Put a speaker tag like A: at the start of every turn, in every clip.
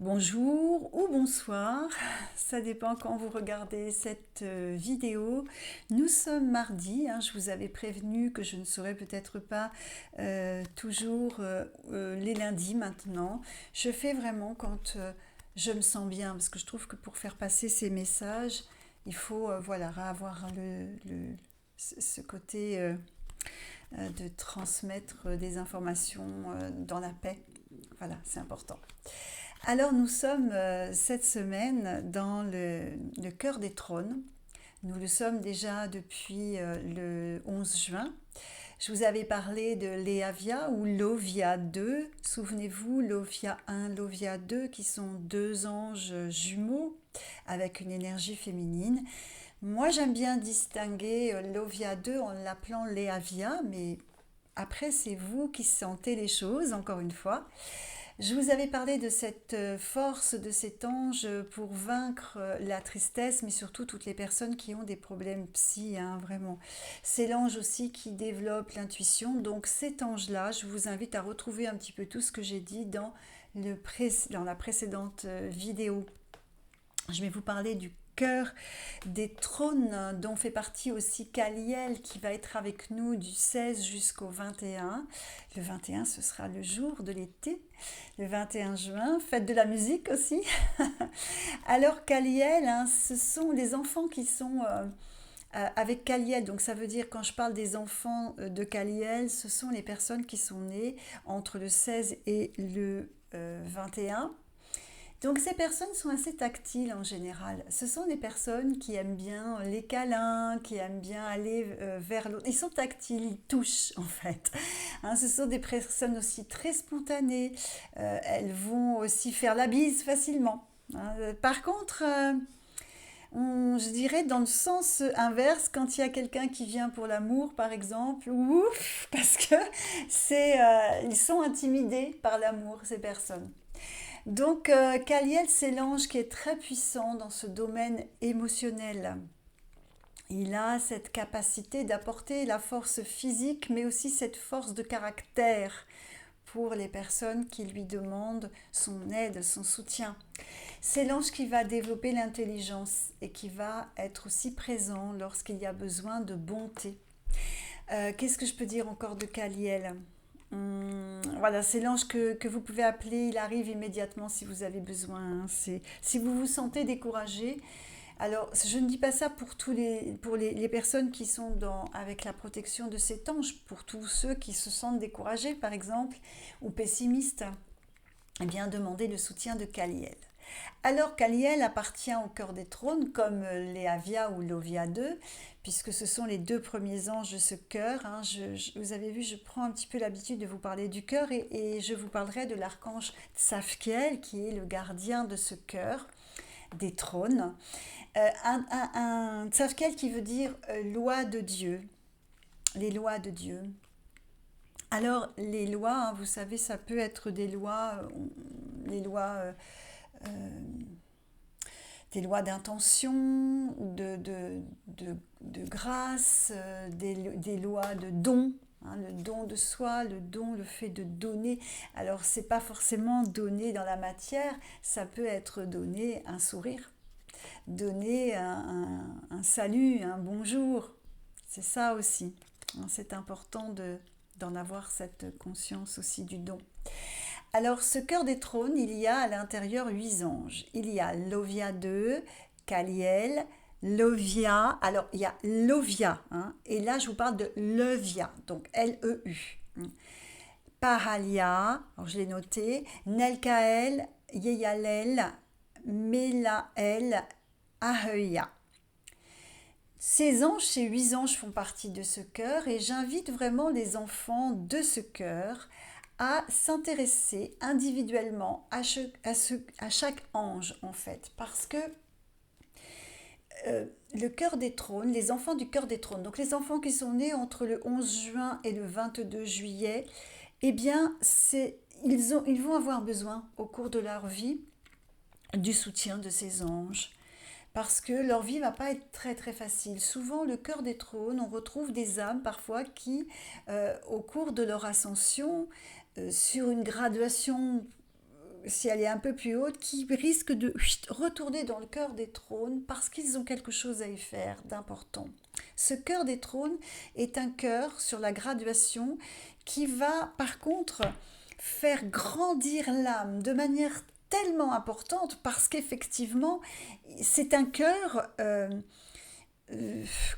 A: Bonjour ou bonsoir, ça dépend quand vous regardez cette vidéo. Nous sommes mardi, je vous avais prévenu que je ne serai peut-être pas toujours les lundis maintenant. Je fais vraiment quand je me sens bien, parce que je trouve que pour faire passer ces messages, il faut voilà, avoir ce côté de transmettre des informations dans la paix. Voilà, c'est important. Alors nous sommes cette semaine dans le cœur des trônes. Nous le sommes déjà depuis le 11 juin. Je vous avais parlé de Léavia ou Lovia 2. Souvenez-vous, Lovia 1, Lovia 2, qui sont deux anges jumeaux avec une énergie féminine. Moi, j'aime bien distinguer Lovia 2 en l'appelant Léavia, mais après, c'est vous qui sentez les choses, encore une fois. Je vous avais parlé de cette force de cet ange pour vaincre la tristesse, mais surtout toutes les personnes qui ont des problèmes psy, vraiment. C'est l'ange aussi qui développe l'intuition. Donc cet ange-là, je vous invite à retrouver un petit peu tout ce que j'ai dit dans la précédente vidéo. Je vais vous parler du cœur des trônes dont fait partie aussi Kaliel qui va être avec nous du 16 jusqu'au 21. Le 21, ce sera le jour de l'été. Le 21 juin, fête de la musique aussi. Alors Kaliel, ce sont les enfants qui sont avec Kaliel. Donc ça veut dire quand je parle des enfants de Kaliel, ce sont les personnes qui sont nées entre le 16 et le 21. Donc ces personnes sont assez tactiles en général. Ce sont des personnes qui aiment bien les câlins, qui aiment bien aller vers l'autre. Ils sont tactiles, ils touchent en fait. Ce sont des personnes aussi très spontanées. Elles vont aussi faire la bise facilement. Par contre, je dirais dans le sens inverse, quand il y a quelqu'un qui vient pour l'amour par exemple, ouf, parce que ils sont intimidés par l'amour, ces personnes. Donc, Kaliel, c'est l'ange qui est très puissant dans ce domaine émotionnel. Il a cette capacité d'apporter la force physique, mais aussi cette force de caractère pour les personnes qui lui demandent son aide, son soutien. C'est l'ange qui va développer l'intelligence et qui va être aussi présent lorsqu'il y a besoin de bonté. Qu'est-ce que je peux dire encore de Kaliel? Voilà, c'est l'ange que vous pouvez appeler, il arrive immédiatement si vous avez besoin. Si vous vous sentez découragé, alors je ne dis pas ça pour les personnes qui sont avec la protection de cet ange, pour tous ceux qui se sentent découragés par exemple, ou pessimistes, eh bien demandez le soutien de Kaliel. Alors Kaliel appartient au cœur des trônes comme Léavia ou Lovia 2, puisque ce sont les deux premiers anges de ce cœur. Vous avez vu, je prends un petit peu l'habitude de vous parler du cœur et je vous parlerai de l'archange Tsafkiel qui est le gardien de ce cœur des trônes. Un Tsafkiel qui veut dire loi de Dieu, les lois de Dieu. Alors les lois, vous savez, ça peut être les lois des lois d'intention, de grâce, des lois de don, le don de soi, le fait de donner. Alors, c'est pas forcément donner dans la matière, ça peut être donner un sourire, donner un salut, un bonjour. C'est ça aussi. C'est important d'en avoir cette conscience aussi du don. Alors, ce cœur des trônes, il y a à l'intérieur 8 anges. Il y a Lovia 2, Kaliel, Lovia. Alors, il y a Lovia, et là, je vous parle de Levia, donc L-E-U. Pahalia, alors je l'ai noté, Nelkael, Yeyalel, Melael, Aheuya. Ces 8 anges font partie de ce cœur et j'invite vraiment les enfants de ce cœur à s'intéresser individuellement à chaque ange en fait, parce que le cœur des trônes, les enfants du cœur des trônes, donc les enfants qui sont nés entre le 11 juin et le 22 juillet, eh bien ils vont avoir besoin au cours de leur vie du soutien de ces anges. Parce que leur vie ne va pas être très très facile. Souvent, le cœur des trônes, on retrouve des âmes parfois qui, au cours de leur ascension, sur une graduation si elle est un peu plus haute, qui risquent de retourner dans le cœur des trônes parce qu'ils ont quelque chose à y faire d'important. Ce cœur des trônes est un cœur sur la graduation qui va par contre faire grandir l'âme de manière tellement importante parce qu'effectivement c'est un cœur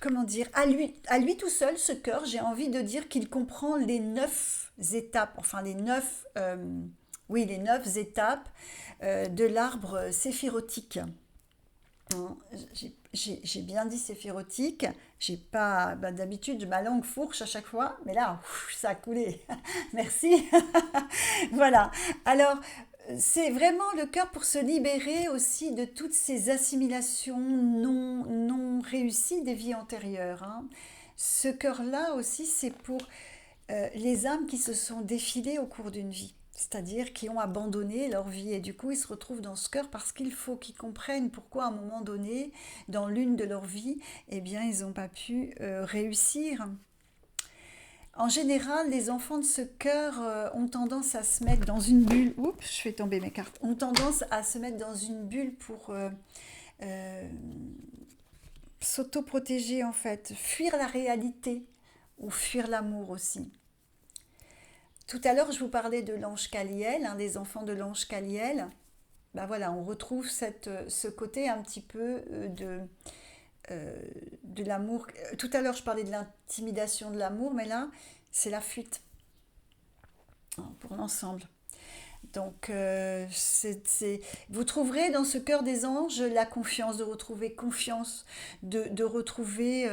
A: comment dire, à lui tout seul, ce cœur, j'ai envie de dire qu'il comprend les 9 étapes, enfin les 9, oui, les 9 étapes de l'arbre séphirotique. Hein, j'ai bien dit séphirotique, j'ai pas, bah, d'habitude ma langue fourche à chaque fois, mais là, ça a coulé. Merci. Voilà. Alors, c'est vraiment le cœur pour se libérer aussi de toutes ces assimilations non réussies des vies antérieures. Hein. Ce cœur-là aussi, c'est pour les âmes qui se sont défilées au cours d'une vie, c'est-à-dire qui ont abandonné leur vie et du coup ils se retrouvent dans ce cœur parce qu'il faut qu'ils comprennent pourquoi à un moment donné, dans l'une de leurs vies, eh bien ils n'ont pas pu réussir. En général, les enfants de ce cœur ont tendance à se mettre dans une bulle. Oups, je fais tomber mes cartes. Ont tendance à se mettre dans une bulle pour euh, s'auto-protéger en fait, fuir la réalité ou fuir l'amour aussi. Tout à l'heure, je vous parlais de l'ange Caliel, hein, des enfants de l'ange Caliel. Ben voilà, on retrouve ce côté un petit peu de l'amour. Tout à l'heure, je parlais de l'intimidation de l'amour, mais là, c'est la fuite pour l'ensemble. Donc, vous trouverez dans ce cœur des anges la confiance, de retrouver confiance, de retrouver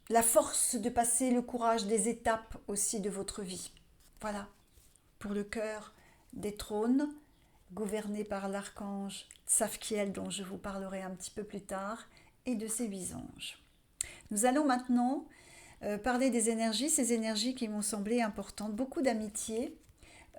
A: la force de passer le courage des étapes aussi de votre vie. Voilà, pour le cœur des trônes, gouverné par l'archange Tsafkiel, dont je vous parlerai un petit peu plus tard, et de ses 8 anges. Nous allons maintenant parler des énergies, ces énergies qui m'ont semblé importantes, beaucoup d'amitié,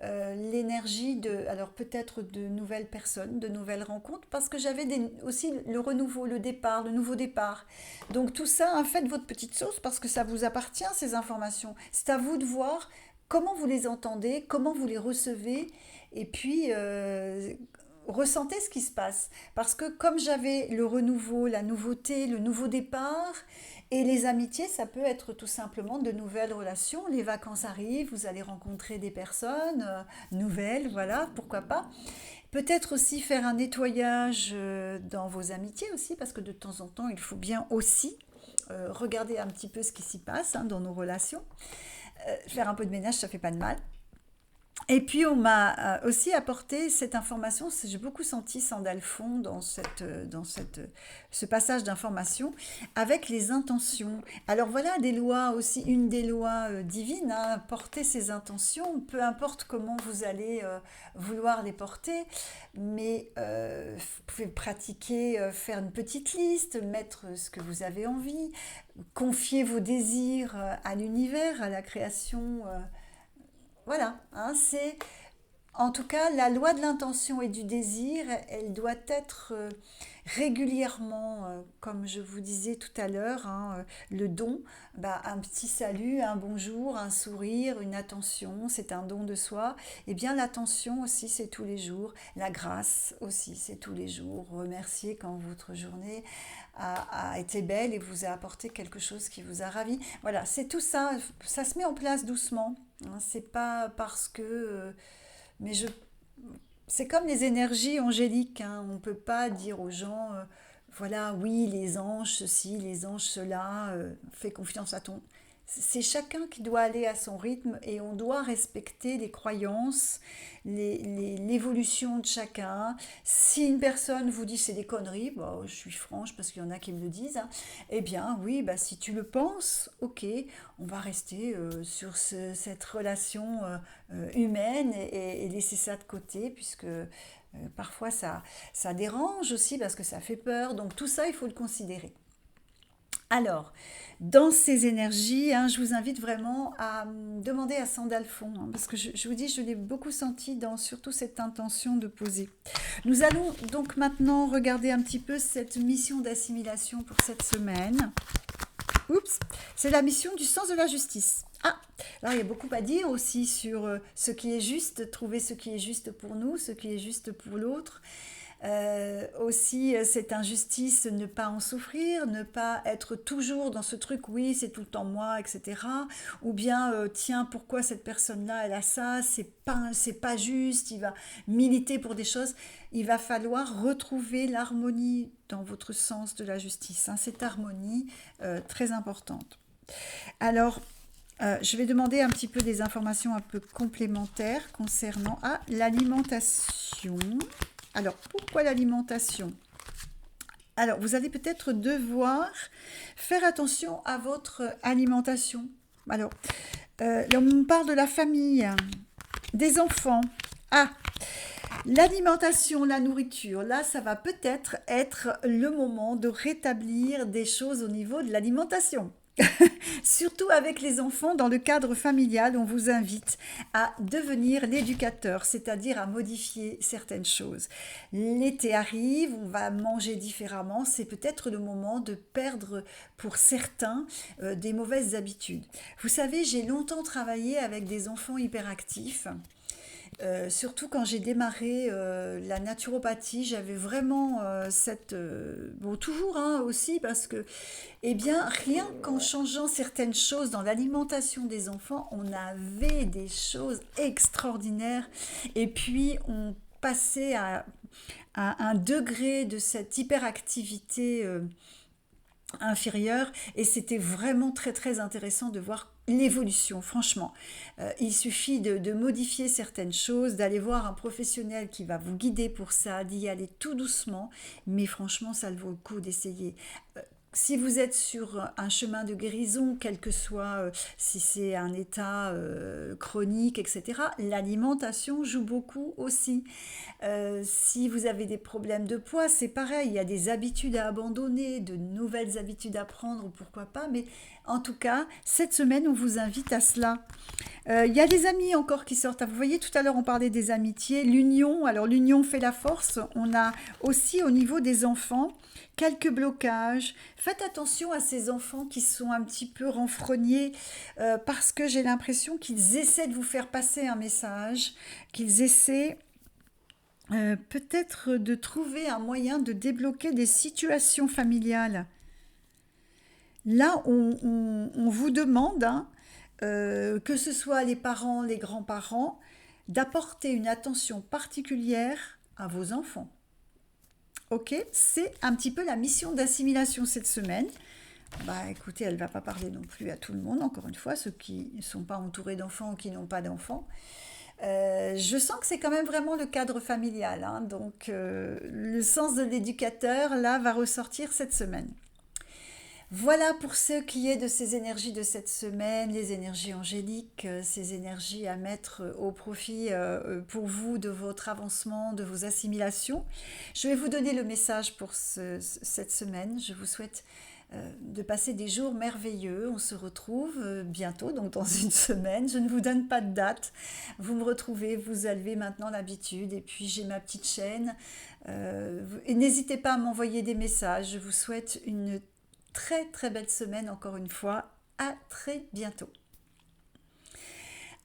A: l'énergie alors peut-être de nouvelles personnes, de nouvelles rencontres, parce que j'avais aussi le renouveau, le départ, le nouveau départ. Donc tout ça, hein, faites votre petite sauce parce que ça vous appartient, ces informations. C'est à vous de voir comment vous les entendez, comment vous les recevez, et puis ressentez ce qui se passe. Parce que comme j'avais le renouveau, la nouveauté, le nouveau départ, et les amitiés, ça peut être tout simplement de nouvelles relations. Les vacances arrivent, vous allez rencontrer des personnes nouvelles, voilà, pourquoi pas. Peut-être aussi faire un nettoyage dans vos amitiés aussi, parce que de temps en temps, il faut bien aussi regarder un petit peu ce qui s'y passe hein, dans nos relations. Faire un peu de ménage, ça fait pas de mal. Et puis on m'a aussi apporté cette information, j'ai beaucoup senti Sandalphon ce passage d'information avec les intentions. Alors voilà des lois aussi, une des lois divines, hein, porter ses intentions, peu importe comment vous allez vouloir les porter, mais vous pouvez pratiquer, faire une petite liste, mettre ce que vous avez envie, confier vos désirs à l'univers, à la création. Voilà, hein, c'est en tout cas la loi de l'intention et du désir, elle doit être régulièrement, comme je vous disais tout à l'heure, hein, le don, bah, un petit salut, un bonjour, un sourire, une attention, c'est un don de soi. Et bien l'attention aussi, c'est tous les jours. La grâce aussi, c'est tous les jours. Remercier quand votre journée a été belle et vous a apporté quelque chose qui vous a ravi. Voilà, c'est tout ça, ça se met en place doucement. Hein, c'est pas parce que... mais c'est comme les énergies angéliques, hein. On ne peut pas dire aux gens, voilà, oui, les anges, ceci, les anges, cela, fais confiance à ton... C'est chacun qui doit aller à son rythme et on doit respecter les croyances, l'évolution de chacun. Si une personne vous dit c'est des conneries, bah, je suis franche parce qu'il y en a qui me le disent, hein, eh bien oui, bah, si tu le penses, ok, on va rester sur cette relation humaine et laisser ça de côté puisque parfois ça dérange aussi parce que ça fait peur. Donc tout ça, il faut le considérer. Alors, dans ces énergies, hein, je vous invite vraiment à demander à Sandalphon, hein, parce que je vous dis, je l'ai beaucoup senti dans surtout cette intention de poser. Nous allons donc maintenant regarder un petit peu cette mission d'assimilation pour cette semaine. Oups, c'est la mission du sens de la justice. Ah, alors il y a beaucoup à dire aussi sur ce qui est juste, trouver ce qui est juste pour nous, ce qui est juste pour l'autre. Aussi, cette injustice, ne pas en souffrir, ne pas être toujours dans ce truc, oui, c'est tout le temps moi, etc. Ou bien, tiens, pourquoi cette personne-là, elle a ça, c'est pas juste, il va militer pour des choses. Il va falloir retrouver l'harmonie dans votre sens de la justice, hein, cette harmonie très importante. Alors, je vais demander un petit peu des informations un peu complémentaires concernant l'alimentation. Alors, pourquoi l'alimentation? Alors, vous allez peut-être devoir faire attention à votre alimentation. Alors, là, on parle de la famille, des enfants. Ah, l'alimentation, la nourriture, là, ça va peut-être être le moment de rétablir des choses au niveau de l'alimentation. Surtout avec les enfants, dans le cadre familial, on vous invite à devenir l'éducateur, c'est-à-dire à modifier certaines choses. L'été arrive, on va manger différemment, c'est peut-être le moment de perdre pour certains des mauvaises habitudes. Vous savez, j'ai longtemps travaillé avec des enfants hyperactifs. Surtout quand j'ai démarré la naturopathie, j'avais vraiment bon, toujours hein, aussi, parce que, eh bien, rien qu'en changeant certaines choses dans l'alimentation des enfants, on avait des choses extraordinaires. Et puis, on passait à un degré de cette hyperactivité inférieure, et c'était vraiment très très intéressant de voir l'évolution, franchement. Il suffit de modifier certaines choses, d'aller voir un professionnel qui va vous guider pour ça, d'y aller tout doucement, mais franchement ça vaut le coup d'essayer. Si vous êtes sur un chemin de guérison, quel que soit si c'est un état chronique, etc., l'alimentation joue beaucoup aussi. Si vous avez des problèmes de poids, c'est pareil, il y a des habitudes à abandonner, de nouvelles habitudes à prendre, pourquoi pas, mais en tout cas, cette semaine, on vous invite à cela. Il y a des amis encore qui sortent. Vous voyez, tout à l'heure, on parlait des amitiés, l'union. Alors, l'union fait la force. On a aussi, au niveau des enfants, quelques blocages. Faites attention à ces enfants qui sont un petit peu renfrognés parce que j'ai l'impression qu'ils essaient de vous faire passer un message, qu'ils essaient peut-être de trouver un moyen de débloquer des situations familiales. Là, on vous demande, hein, que ce soit les parents, les grands-parents, d'apporter une attention particulière à vos enfants. Ok, c'est un petit peu la mission d'assimilation cette semaine. Bah écoutez, elle ne va pas parler non plus à tout le monde, encore une fois, ceux qui ne sont pas entourés d'enfants ou qui n'ont pas d'enfants. Je sens que c'est quand même vraiment le cadre familial, hein, donc le sens de l'éducateur, là, va ressortir cette semaine. Voilà pour ce qui est de ces énergies de cette semaine, les énergies angéliques, ces énergies à mettre au profit pour vous de votre avancement, de vos assimilations. Je vais vous donner le message pour cette semaine. Je vous souhaite de passer des jours merveilleux. On se retrouve bientôt, donc dans une semaine. Je ne vous donne pas de date. Vous me retrouvez, vous avez maintenant l'habitude. Et puis j'ai ma petite chaîne. Et n'hésitez pas à m'envoyer des messages. Je vous souhaite une très très belle semaine encore une fois. À très bientôt.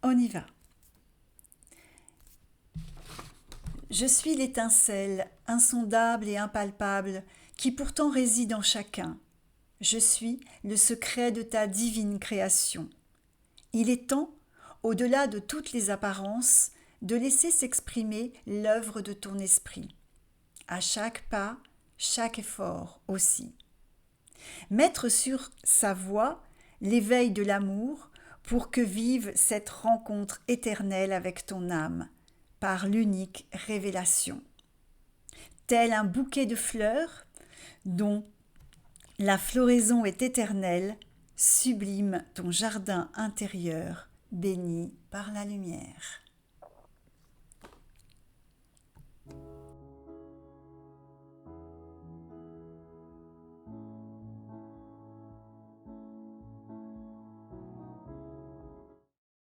A: On y va. Je suis l'étincelle insondable et impalpable qui pourtant réside en chacun. Je suis le secret de ta divine création. Il est temps, au-delà de toutes les apparences, de laisser s'exprimer l'œuvre de ton esprit. À chaque pas, chaque effort aussi. Mettre sur sa voie l'éveil de l'amour pour que vive cette rencontre éternelle avec ton âme, par l'unique révélation. Tel un bouquet de fleurs dont la floraison est éternelle, sublime ton jardin intérieur, béni par la lumière.